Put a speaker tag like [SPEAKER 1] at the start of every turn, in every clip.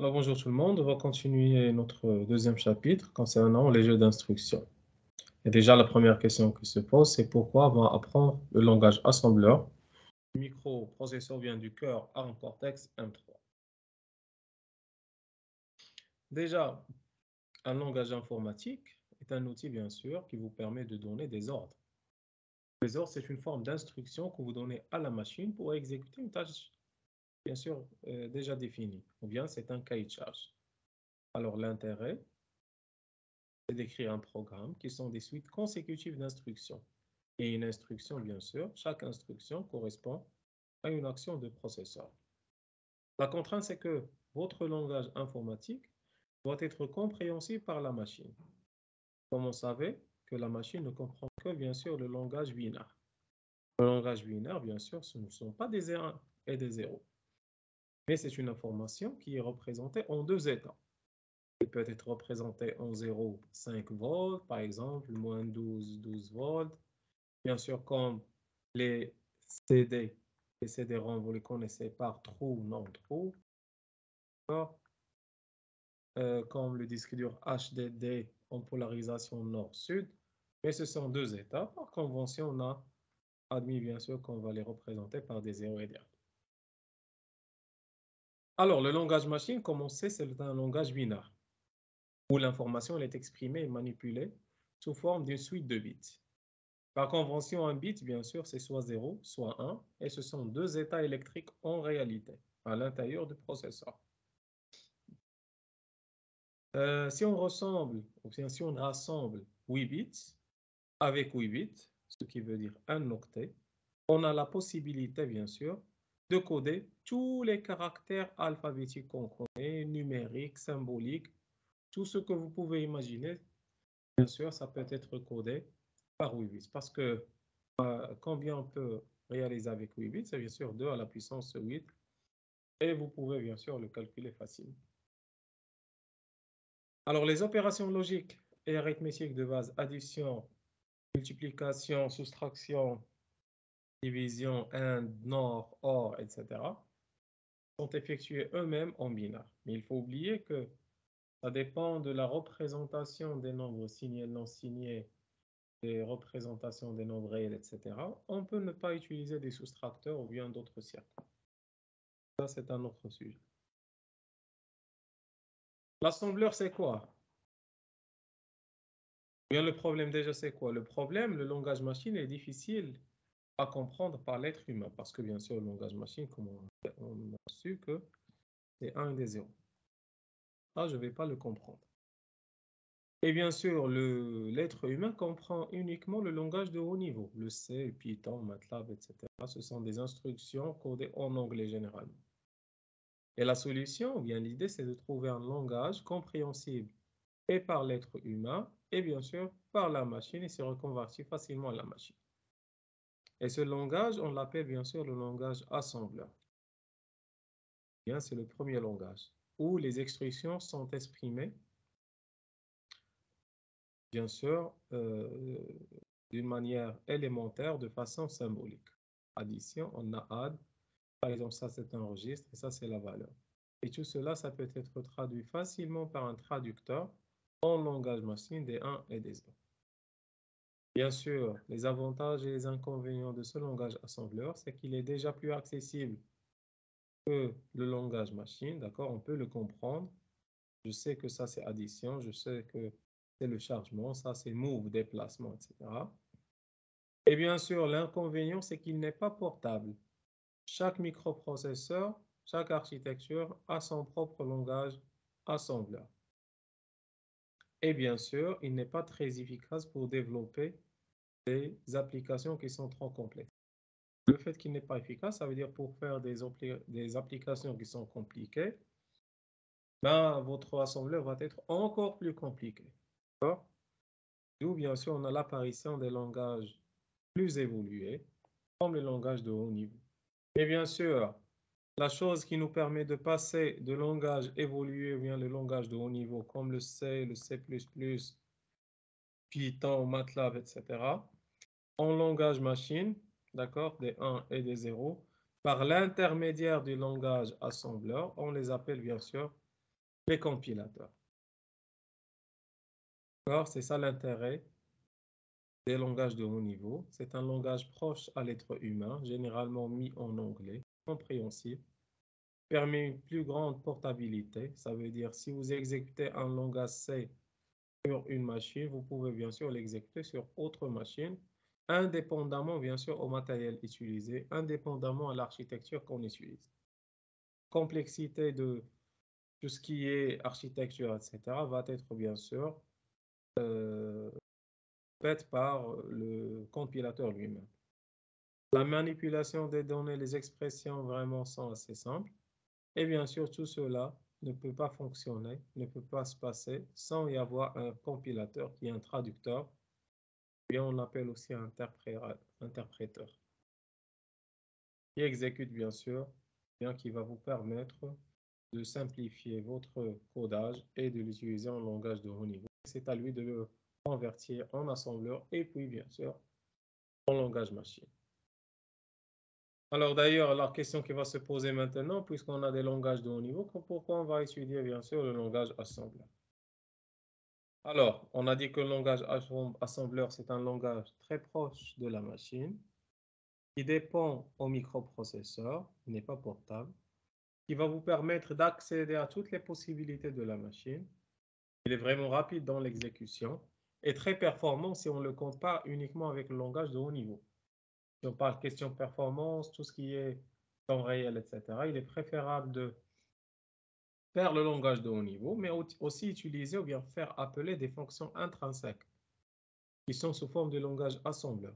[SPEAKER 1] Alors bonjour tout le monde, on va continuer notre deuxième chapitre concernant les jeux d'instruction. Et déjà la première question qui se pose, c'est pourquoi on va apprendre le langage assembleur. Le microprocesseur vient du cœur ARM Cortex M3. Déjà, un langage informatique est un outil bien sûr qui vous permet de donner des ordres. Les ordres, c'est une forme d'instruction que vous donnez à la machine pour exécuter une tâche bien sûr déjà définie, ou bien c'est un cahier de charge. Alors l'intérêt, c'est d'écrire un programme qui sont des suites consécutives d'instructions. Et une instruction, bien sûr, chaque instruction correspond à une action de processeur. La contrainte, c'est que votre langage informatique doit être compréhensible par la machine. Comme on savait que la machine ne comprend que, bien sûr, le langage binaire. Le langage binaire, bien sûr, ce ne sont pas des 1 et des 0, mais c'est une information qui est représentée en deux états. Il peut être représenté en 0, 5 volts, par exemple, moins 12, 12 volts. Bien sûr, comme les CD, les CD-ROM, vous les connaissez par true, non true. Comme le disque dur HDD en polarisation nord-sud. Mais ce sont deux états. Par convention, on a admis bien sûr qu'on va les représenter par des 0 et des 1. Alors, le langage machine, comme on sait, c'est un langage binaire, où l'information est exprimée et manipulée sous forme d'une suite de bits. Par convention, un bit, bien sûr, c'est soit 0, soit 1, et ce sont deux états électriques en réalité, à l'intérieur du processeur. Si on rassemble 8 bits avec 8 bits, ce qui veut dire un octet, on a la possibilité, bien sûr, de coder tous les caractères alphabétiques qu'on connaît, numériques, symboliques, tout ce que vous pouvez imaginer. Bien sûr, ça peut être codé par 8 bits, parce que combien on peut réaliser avec 8 bits? C'est bien sûr 2 à la puissance 8. Et vous pouvez bien sûr le calculer facilement. Alors, les opérations logiques et arithmétiques de base, addition, multiplication, soustraction, division, AND, NOR, OR, etc., sont effectuées eux-mêmes en binaire. Mais il faut oublier que ça dépend de la représentation des nombres signés, non signés, des représentations des nombres réels, etc. On peut ne pas utiliser des soustracteurs ou bien d'autres circuits. Ça, c'est un autre sujet. L'assembleur, c'est quoi? Bien, le problème déjà, c'est quoi? Le problème, le langage machine est difficile à comprendre par l'être humain, parce que bien sûr, le langage machine, comme on a su que c'est 1 et des 0. Ah, je ne vais pas le comprendre. Et bien sûr, l'être humain comprend uniquement le langage de haut niveau, le C, Python, MATLAB, etc. Ce sont des instructions codées en anglais généralement. Et la solution, ou bien l'idée, c'est de trouver un langage compréhensible et par l'être humain, et bien sûr par la machine, et se reconvertit facilement à la machine. Et ce langage, on l'appelle bien sûr le langage assembleur. Bien, c'est le premier langage, où les expressions sont exprimées, bien sûr, d'une manière élémentaire, de façon symbolique. Addition, on a add, par exemple, ça c'est un registre, et ça c'est la valeur. Et tout cela, ça peut être traduit facilement par un traducteur en langage machine des 1 et des 0. Bien sûr, les avantages et les inconvénients de ce langage assembleur, c'est qu'il est déjà plus accessible que le langage machine, d'accord? On peut le comprendre. Je sais que ça, c'est addition, je sais que c'est le chargement, ça, c'est move, déplacement, etc. Et bien sûr, l'inconvénient, c'est qu'il n'est pas portable. Chaque microprocesseur, chaque architecture a son propre langage assembleur. Et bien sûr, il n'est pas très efficace pour développer des applications qui sont trop complexes. Le fait qu'il n'est pas efficace, ça veut dire pour faire des applications qui sont compliquées, ben, votre assembleur va être encore plus compliqué. D'où, bien sûr, on a l'apparition des langages plus évolués, comme les langages de haut niveau. Et bien sûr, la chose qui nous permet de passer de langage évolué ou bien le langage de haut niveau, comme le C, le C++, Python, MATLAB, etc., en langage machine, d'accord, des 1 et des 0, par l'intermédiaire du langage assembleur, on les appelle bien sûr les compilateurs. D'accord? C'est ça l'intérêt des langages de haut niveau. C'est un langage proche à l'être humain, généralement mis en anglais, compréhensible, permet une plus grande portabilité. Ça veut dire si vous exécutez un langage C sur une machine, vous pouvez bien sûr l'exécuter sur autre machine, indépendamment bien sûr au matériel utilisé, indépendamment à l'architecture qu'on utilise. Complexité de tout ce qui est architecture, etc., va être bien sûr faite par le compilateur lui-même. La manipulation des données, les expressions vraiment sont assez simples. Et bien sûr, tout cela ne peut pas fonctionner, ne peut pas se passer sans y avoir un compilateur qui est un traducteur, et on l'appelle aussi un interpréteur, qui exécute bien sûr, bien qui va vous permettre de simplifier votre codage et de l'utiliser en langage de haut niveau. C'est à lui de le convertir en assembleur et puis bien sûr en langage machine. Alors d'ailleurs, la question qui va se poser maintenant, puisqu'on a des langages de haut niveau, pourquoi on va étudier bien sûr le langage assembleur? Alors, on a dit que le langage assembleur, c'est un langage très proche de la machine, qui dépend au microprocesseur, il n'est pas portable, qui va vous permettre d'accéder à toutes les possibilités de la machine. Il est vraiment rapide dans l'exécution et très performant si on le compare uniquement avec le langage de haut niveau. Si on parle question performance, tout ce qui est temps réel, etc., il est préférable de faire le langage de haut niveau, mais aussi utiliser ou bien faire appeler des fonctions intrinsèques qui sont sous forme de langage assembleur.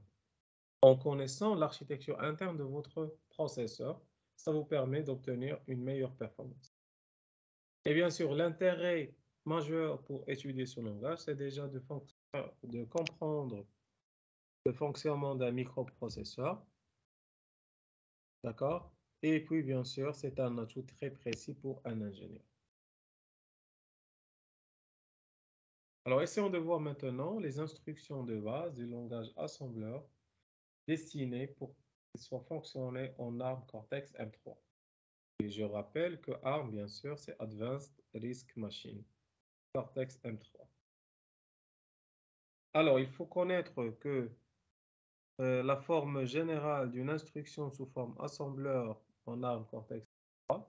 [SPEAKER 1] En connaissant l'architecture interne de votre processeur, ça vous permet d'obtenir une meilleure performance. Et bien sûr, l'intérêt majeur pour étudier ce langage, c'est déjà de comprendre le fonctionnement d'un microprocesseur, d'accord? Et puis, bien sûr, c'est un atout très précis pour un ingénieur. Alors, essayons de voir maintenant les instructions de base du langage assembleur destiné pour qu'il soit fonctionné en ARM Cortex-M3. Et je rappelle que ARM, bien sûr, c'est Advanced Risk Machine, Cortex-M3. Alors, il faut connaître que la forme générale d'une instruction sous forme assembleur en ARM Cortex-M3,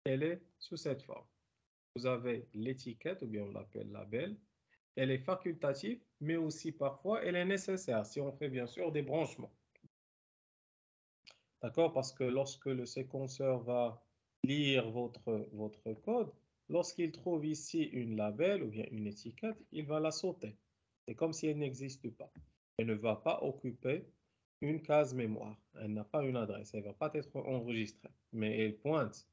[SPEAKER 1] elle est sous cette forme. Vous avez l'étiquette, ou bien on l'appelle label. Elle est facultative, mais aussi parfois elle est nécessaire si on fait bien sûr des branchements. D'accord? Parce que lorsque le séquenceur va lire votre code, lorsqu'il trouve ici une label ou bien une étiquette, il va la sauter. C'est comme si elle n'existe pas. Elle ne va pas occuper une case mémoire. Elle n'a pas une adresse. Elle ne va pas être enregistrée. Mais elle pointe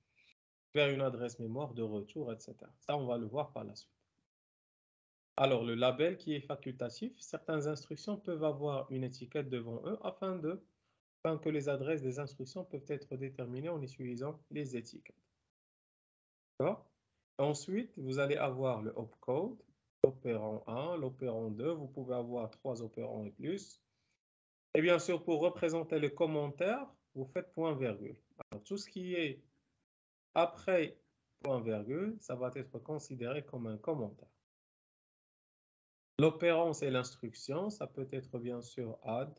[SPEAKER 1] vers une adresse mémoire de retour, etc. Ça, on va le voir par la suite. Alors, le label qui est facultatif, certaines instructions peuvent avoir une étiquette devant eux afin que les adresses des instructions peuvent être déterminées en utilisant les étiquettes. D'accord? Ensuite, vous allez avoir le opcode, l'opérand 1, l'opérand 2, vous pouvez avoir 3 opérants et plus. Et bien sûr, pour représenter le commentaire, vous faites point virgule. Alors, tout ce qui est après point virgule, ça va être considéré comme un commentaire. L'opérand, c'est l'instruction, ça peut être bien sûr add,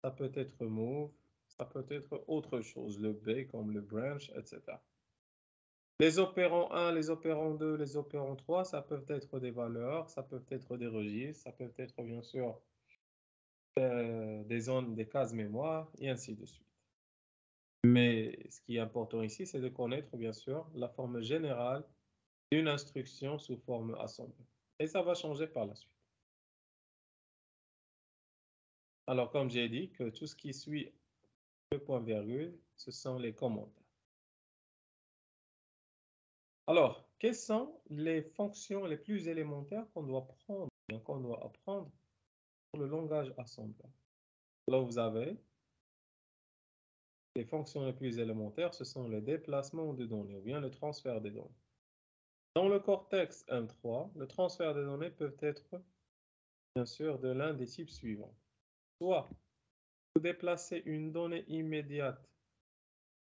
[SPEAKER 1] ça peut être move, ça peut être autre chose, le B comme le branch, etc. Les opérants 1, les opérants 2, les opérants 3, ça peut être des valeurs, ça peut être des registres, ça peut être bien sûr des zones, des cases mémoire, et ainsi de suite. Mais ce qui est important ici, c'est de connaître bien sûr la forme générale d'une instruction sous forme assemblée. Et ça va changer par la suite. Alors, comme j'ai dit, que tout ce qui suit le point virgule, ce sont les commentaires. Alors, quelles sont les fonctions les plus élémentaires qu'on doit prendre, qu'on doit apprendre pour le langage assembleur? Là, vous avez les fonctions les plus élémentaires, ce sont le déplacement de données ou bien le transfert des données. Dans le cortex M3, le transfert des données peut être bien sûr de l'un des types suivants. Soit vous déplacez une donnée immédiate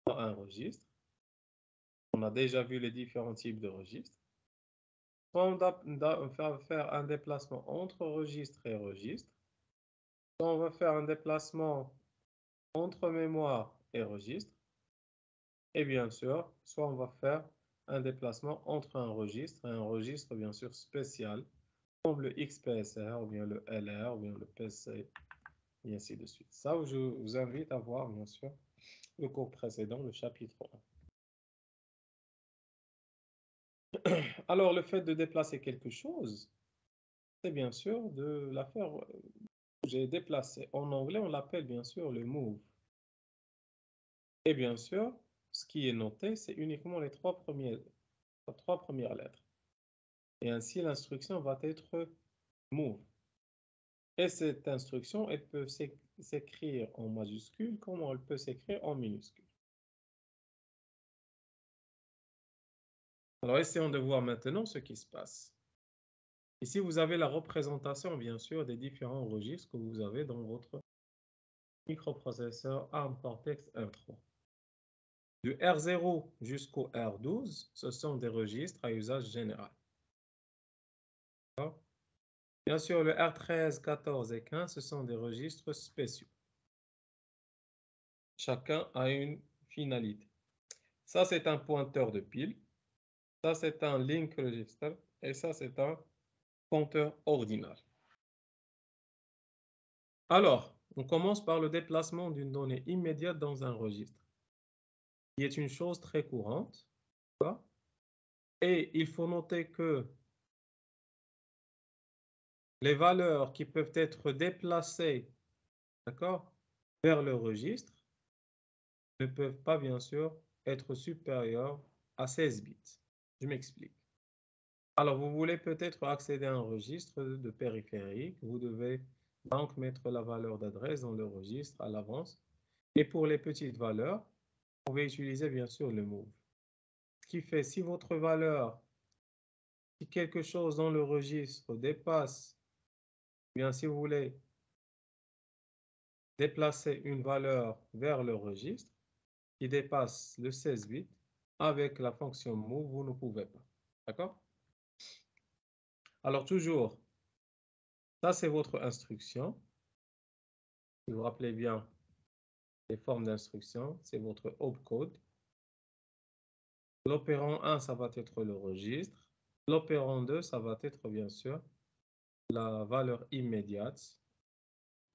[SPEAKER 1] dans un registre, on a déjà vu les différents types de registres. Soit on va faire un déplacement entre registre et registre. Soit on va faire un déplacement entre mémoire et registre. Et bien sûr, soit on va faire un déplacement entre un registre et un registre bien sûr spécial, comme le XPSR, ou bien le LR, ou bien le PC, et ainsi de suite. Ça, je vous invite à voir bien sûr le cours précédent, le chapitre 1. Alors, le fait de déplacer quelque chose, c'est bien sûr de la faire. J'ai déplacé. En anglais, on l'appelle bien sûr le move. Et bien sûr, ce qui est noté, c'est uniquement les trois premières lettres. Et ainsi, l'instruction va être move. Et cette instruction, elle peut s'écrire en majuscule comme elle peut s'écrire en minuscule. Alors, essayons de voir maintenant ce qui se passe. Ici, vous avez la représentation, bien sûr, des différents registres que vous avez dans votre microprocesseur ARM Cortex M3. Du R0 jusqu'au R12, ce sont des registres à usage général. Bien sûr, le R13, 14 et 15, ce sont des registres spéciaux. Chacun a une finalité. Ça, c'est un pointeur de pile. Ça, c'est un link register. Et ça, c'est un compteur ordinal. Alors, on commence par le déplacement d'une donnée immédiate dans un registre, qui est une chose très courante. Et il faut noter que les valeurs qui peuvent être déplacées, d'accord, vers le registre ne peuvent pas, bien sûr, être supérieures à 16 bits. Je m'explique. Alors, vous voulez peut-être accéder à un registre de périphérique. Vous devez donc mettre la valeur d'adresse dans le registre à l'avance. Et pour les petites valeurs, vous pouvez utiliser, bien sûr, le move. Ce qui fait, si votre valeur, si quelque chose dans le registre dépasse, bien, si vous voulez déplacer une valeur vers le registre qui dépasse le 16 bits, avec la fonction move, vous ne pouvez pas. D'accord? Alors toujours, ça c'est votre instruction. Si vous vous rappelez bien les formes d'instruction, c'est votre opcode. L'opérand 1, ça va être le registre. L'opérand 2, ça va être bien sûr la valeur immédiate.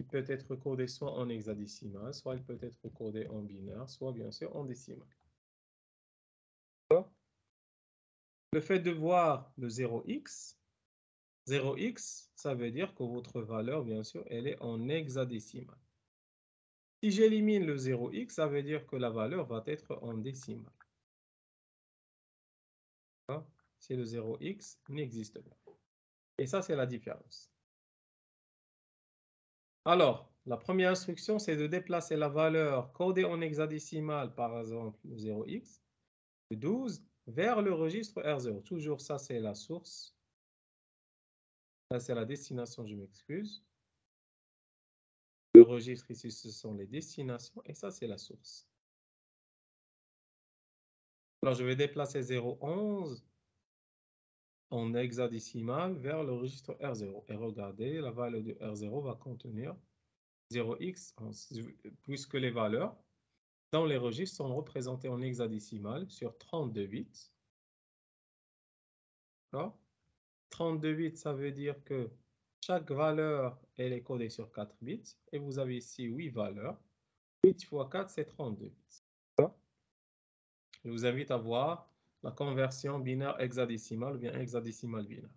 [SPEAKER 1] Il peut être codé soit en hexadécimal, soit il peut être codé en binaire, soit bien sûr en décimal. Le fait de voir le 0x, 0x, ça veut dire que votre valeur, bien sûr, elle est en hexadécimal. Si j'élimine le 0x, ça veut dire que la valeur va être en décimale. Si le 0x n'existe pas. Et ça, c'est la différence. Alors, la première instruction, c'est de déplacer la valeur codée en hexadécimal, par exemple le 0x, de 12, vers le registre R0. Toujours ça, c'est la source. Ça, c'est la destination, je m'excuse. Le registre ici, ce sont les destinations. Et ça, c'est la source. Alors, je vais déplacer 0,11 en hexadécimal vers le registre R0. Et regardez, la valeur de R0 va contenir 0x, puisque les valeurs dans les registres sont représentées en hexadécimal sur 32 bits. 32 bits, ça veut dire que chaque valeur, elle est codée sur 4 bits. Et vous avez ici 8 valeurs. 8 fois 4, c'est 32 bits. Je vous invite à voir la conversion binaire hexadécimale ou bien hexadécimale binaire.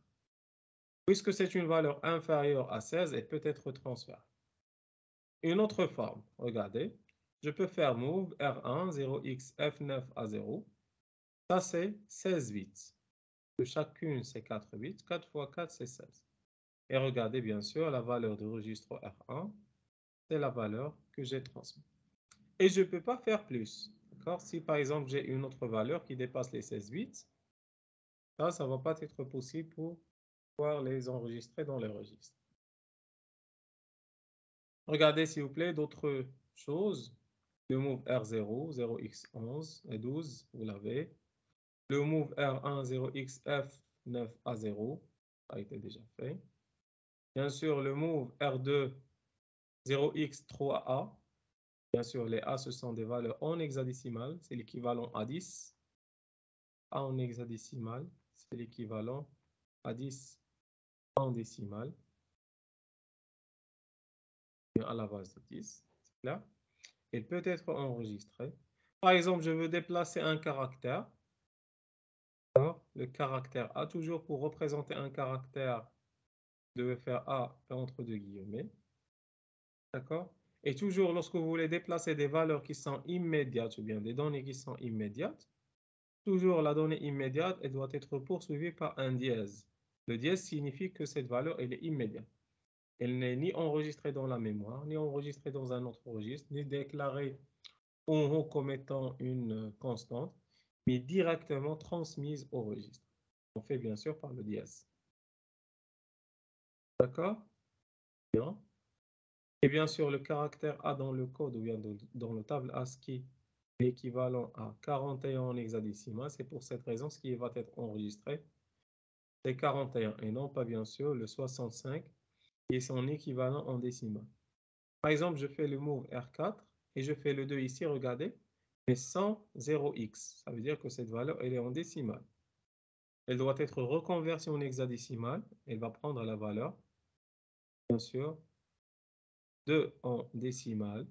[SPEAKER 1] Puisque c'est une valeur inférieure à 16, elle peut être transférée. Une autre forme, regardez, je peux faire move R1 0x F9 à 0. Ça, c'est 16 bits. De chacune, c'est 4 bits. 4 fois 4, c'est 16. Et regardez, bien sûr, la valeur du registre R1, c'est la valeur que j'ai transmise. Et je ne peux pas faire plus. Si, par exemple, j'ai une autre valeur qui dépasse les 16 bits, ça ne va pas être possible pour pouvoir les enregistrer dans les registres. Regardez, s'il vous plaît, d'autres choses. Le move R0, 0x11 et 12, vous l'avez. le move R1 0xF9 à 0, ça a été déjà fait. Bien sûr, le move R2 0x3A. Bien sûr, les A, ce sont des valeurs en hexadécimal, c'est l'équivalent à 10. A en hexadécimal, c'est l'équivalent à 10 en décimal, à la base de 10, c'est clair. Il peut être enregistré. Par exemple, je veux déplacer un caractère. Le caractère A, toujours pour représenter un caractère, je vais faire A entre deux guillemets. D'accord? Et toujours, lorsque vous voulez déplacer des valeurs qui sont immédiates, ou bien des données qui sont immédiates, toujours la donnée immédiate, elle doit être poursuivie par un dièse. Le dièse signifie que cette valeur, elle est immédiate. Elle n'est ni enregistrée dans la mémoire, ni enregistrée dans un autre registre, ni déclarée en haut comme étant une constante, mais directement transmise au registre. On fait bien sûr par le dièse. D'accord? Bien. Et bien sûr, le caractère A dans le code ou bien dans le table ASCII est équivalent à 41 en hexadécimal. C'est pour cette raison ce qui va être enregistré, c'est 41 et non pas bien sûr le 65 qui est son équivalent en décimal. Par exemple, je fais le move R4 et je fais le 2 ici, regardez, mais sans 0x. Ça veut dire que cette valeur, elle est en décimale. Elle doit être reconvertie en hexadécimal. Elle va prendre la valeur, bien sûr, 2 en décimale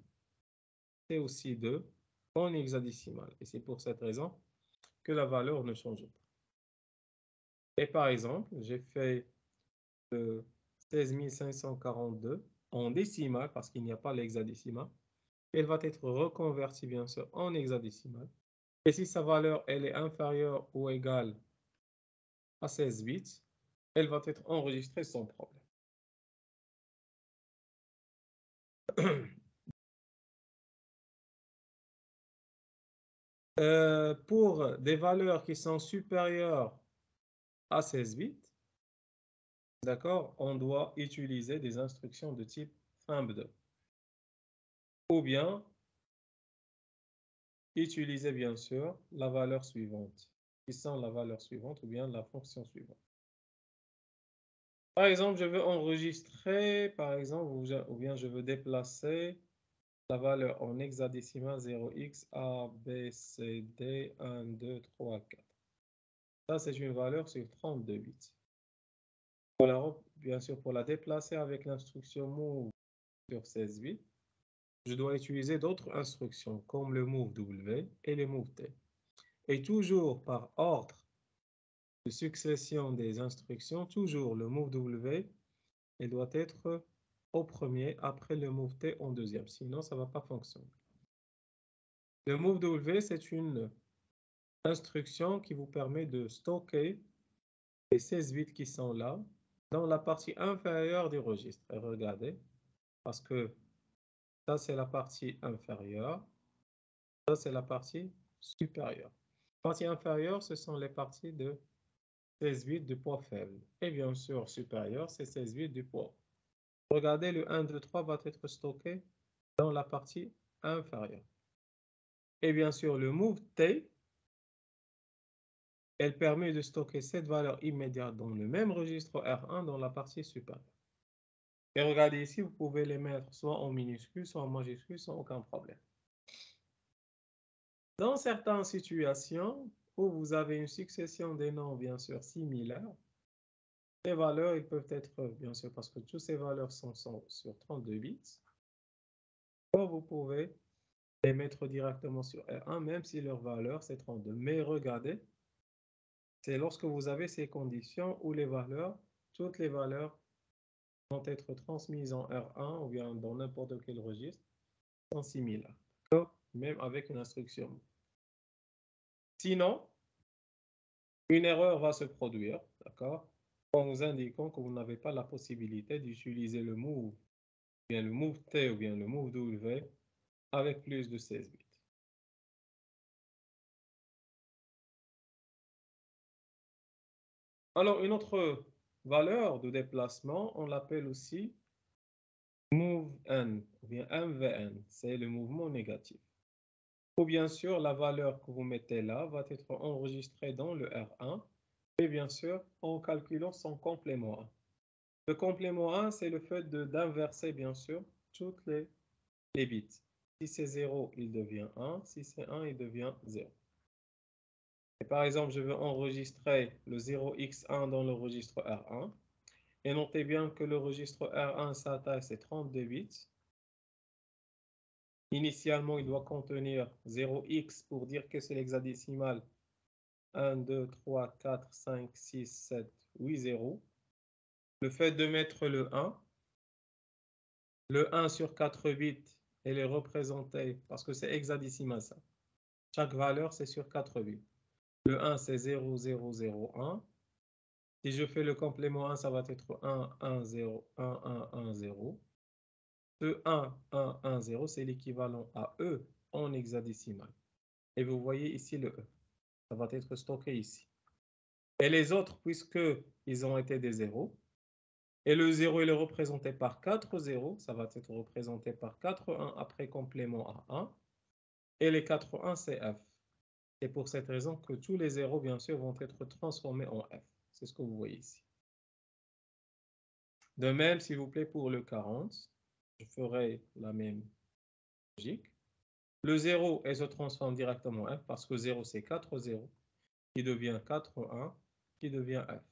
[SPEAKER 1] et aussi 2 en hexadécimal. Et c'est pour cette raison que la valeur ne change pas. Et par exemple, j'ai fait le 16542 en décimale parce qu'il n'y a pas l'hexadécimal. Elle va être reconvertie bien sûr en hexadécimal. Et si sa valeur elle est inférieure ou égale à 16 bits, elle va être enregistrée sans problème. Pour des valeurs qui sont supérieures à 16 bits, d'accord, on doit utiliser des instructions de type FIMP2. Ou bien utiliser bien sûr la valeur suivante, qui sont la valeur suivante ou bien la fonction suivante. Par exemple, je veux enregistrer, par exemple, ou bien je veux déplacer la valeur en hexadécimal 0x A, B, C, D, 1, 2, 3, 4. Ça, c'est une valeur sur 32 bits. Bien sûr, pour la déplacer avec l'instruction move sur 16 bits, je dois utiliser d'autres instructions comme le move W et le move T. Et toujours par ordre de succession des instructions, toujours le move W, il doit être au premier après le move T en deuxième. Sinon, ça ne va pas fonctionner. Le move W, c'est une instruction qui vous permet de stocker les 16 bits qui sont là dans la partie inférieure du registre. Et regardez, parce que ça, c'est la partie inférieure. Ça, c'est la partie supérieure. La partie inférieure, ce sont les parties de 16 bits de poids faible. Et bien sûr, supérieur, c'est 16 bits de poids. Regardez, le 1, 2, 3 va être stocké dans la partie inférieure. Et bien sûr, le move T, elle permet de stocker cette valeur immédiate dans le même registre R1 dans la partie supérieure. Et regardez ici, vous pouvez les mettre soit en minuscule, soit en majuscule, sans aucun problème. Dans certaines situations où vous avez une succession des noms, bien sûr, similaires, les valeurs, ils peuvent être, bien sûr, parce que toutes ces valeurs sont sur 32 bits, ou vous pouvez les mettre directement sur R1, même si leur valeur, c'est 32. Mais regardez, c'est lorsque vous avez ces conditions où les valeurs, toutes les valeurs vont être transmises en R1 ou bien dans n'importe quel registre, sont similaires, même avec une instruction. Sinon, une erreur va se produire, d'accord, en nous indiquant que vous n'avez pas la possibilité d'utiliser le move, bien le move T ou bien le move W avec plus de 16 bits. Alors, une autre valeur de déplacement, on l'appelle aussi move N, ou bien MVN, c'est le mouvement négatif. Ou bien sûr, la valeur que vous mettez là va être enregistrée dans le R1, et bien sûr, en calculant son complément 1. Le complément 1, c'est le fait d'inverser, bien sûr, toutes les bits. Si c'est 0, il devient 1. Si c'est 1, il devient 0. Et par exemple, je veux enregistrer le 0x1 dans le registre R1. Et notez bien que le registre R1, sa taille, c'est 32 bits. Initialement, il doit contenir 0x pour dire que c'est l'hexadécimal 1, 2, 3, 4, 5, 6, 7, 8, 0. Le fait de mettre le 1 sur 4 bits, elle est représentée, parce que c'est hexadécimal ça. Chaque valeur, c'est sur 4 bits. Le 1, c'est 0, 0, 0, 1. Si je fais le complément 1, ça va être 1, 1, 0, 1, 1, 1, 0. Ce 1, 1, 1, 0, c'est l'équivalent à E en hexadécimal. Et vous voyez ici le E. Ça va être stocké ici. Et les autres, puisqu'ils ont été des zéros, et le 0 il est représenté par 4 zéros, ça va être représenté par 4 1 après complément à 1, et les 4 1 c'est F. C'est pour cette raison que tous les zéros, bien sûr, vont être transformés en F. C'est ce que vous voyez ici. De même, s'il vous plaît, pour le 40, je ferai la même logique. Le 0, elle se transforme directement en F parce que 0, c'est 4 0, qui devient 4 1, qui devient F.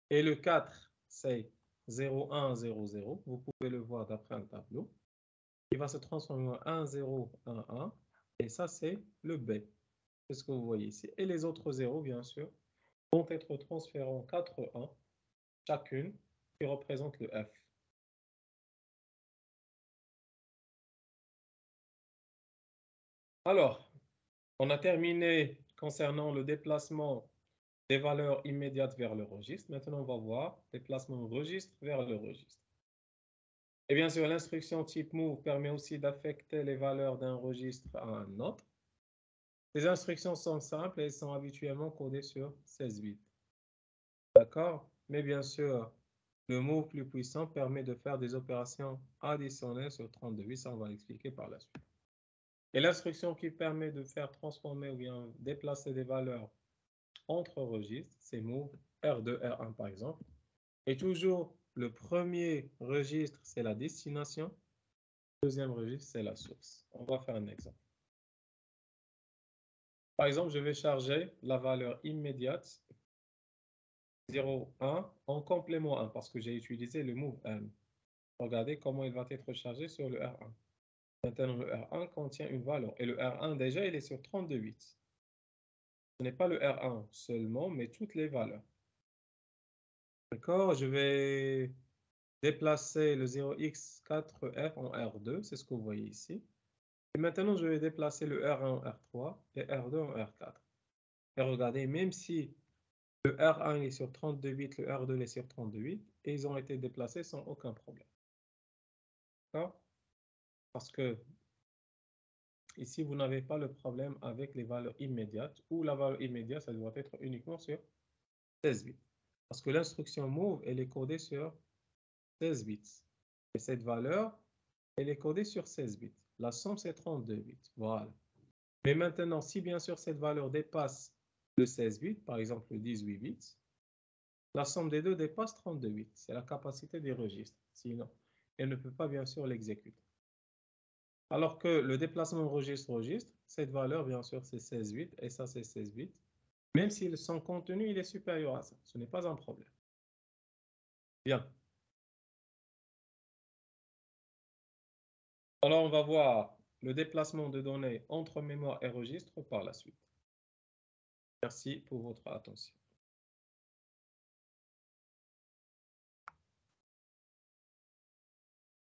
[SPEAKER 1] Et le 4, c'est 0 1 0 0. Vous pouvez le voir d'après un tableau. Il va se transformer en 1 0 1 1. Et ça, c'est le B. C'est ce que vous voyez ici. Et les autres 0, bien sûr, vont être transférés en 4 1, chacune, qui représente le F. Alors, on a terminé concernant le déplacement des valeurs immédiates vers le registre. Maintenant, on va voir déplacement registre vers le registre. Et bien sûr, l'instruction type move permet aussi d'affecter les valeurs d'un registre à un autre. Les instructions sont simples et sont habituellement codées sur 16 bits. D'accord? Mais bien sûr, le move plus puissant permet de faire des opérations additionnelles sur 32 bits. Ça, on va l'expliquer par la suite. Et l'instruction qui permet de faire transformer ou bien déplacer des valeurs entre registres, c'est move R2, R1 par exemple. Et toujours, le premier registre, c'est la destination. Le deuxième registre, c'est la source. On va faire un exemple. Par exemple, je vais charger la valeur immédiate 0, 1 en complément 1 parce que j'ai utilisé le move M. Regardez comment il va être chargé sur le R1. Maintenant, le R1 contient une valeur. Et le R1, déjà, il est sur 32 bits. Ce n'est pas le R1 seulement, mais toutes les valeurs. D'accord? Je vais déplacer le 0x4f en R2. C'est ce que vous voyez ici. Et maintenant, je vais déplacer le R1 en R3 et R2 en R4. Et regardez, même si le R1 est sur 32 bits, le R2 est sur 32 bits, et ils ont été déplacés sans aucun problème. D'accord? Parce que ici, vous n'avez pas le problème avec les valeurs immédiates, ou la valeur immédiate, ça doit être uniquement sur 16 bits. Parce que l'instruction move, elle est codée sur 16 bits. Et cette valeur, elle est codée sur 16 bits. La somme, c'est 32 bits. Voilà. Mais maintenant, si bien sûr cette valeur dépasse le 16 bits, par exemple le 18 bits, la somme des deux dépasse 32 bits. C'est la capacité des registres. Sinon, elle ne peut pas bien sûr l'exécuter. Alors que le déplacement registre-registre, cette valeur, bien sûr, c'est 16 bits et ça, c'est 16 bits. Même si son contenu, il est supérieur à ça. Ce n'est pas un problème. Bien. Alors, on va voir le déplacement de données entre mémoire et registre par la suite. Merci pour votre attention.